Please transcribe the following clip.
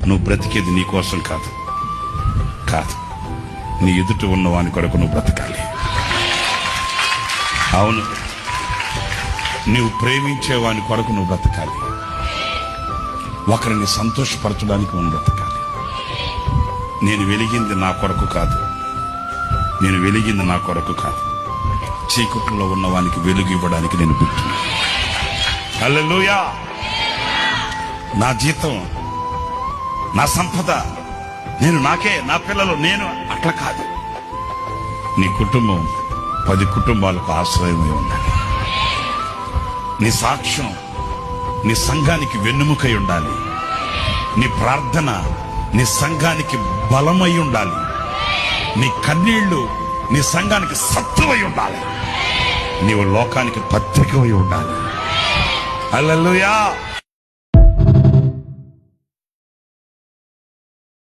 నువ్వు బ్రతికేది నీ కోసం కాదు, నీ ఎదుట ఉన్నవాని కొరకు నువ్వు బ్రతకాలి. అవును, నువ్వు ప్రేమించేవాని కొరకు నువ్వు బ్రతకాలి. ఒకరిని సంతోషపరచడానికి నువ్వు బ్రతకాలి. నేను వెలిగింది నా కొరకు కాదు, చీకట్లో ఉన్నవానికి వెలుగు ఇవ్వడానికి నేను పుట్టినా. హల్లెలూయా. నా జీతం, నా సంపద, నేను నాకే, నా పిల్లలు, నేను అట్లా కాదు. నీ కుటుంబం 10 కుటుంబాలకు ఆశ్రయమై ఉండాలి. నీ సాక్ష్యం నీ సంఘానికి వెన్నుముకై ఉండాలి. నీ ప్రార్థన నీ సంఘానికి బలమై ఉండాలి. నీ కన్నీళ్లు నీ సంఘానికి సత్తువై ఉండాలి. నీవు లోకానికి పత్రికవై ఉండాలి. హల్లెలూయా.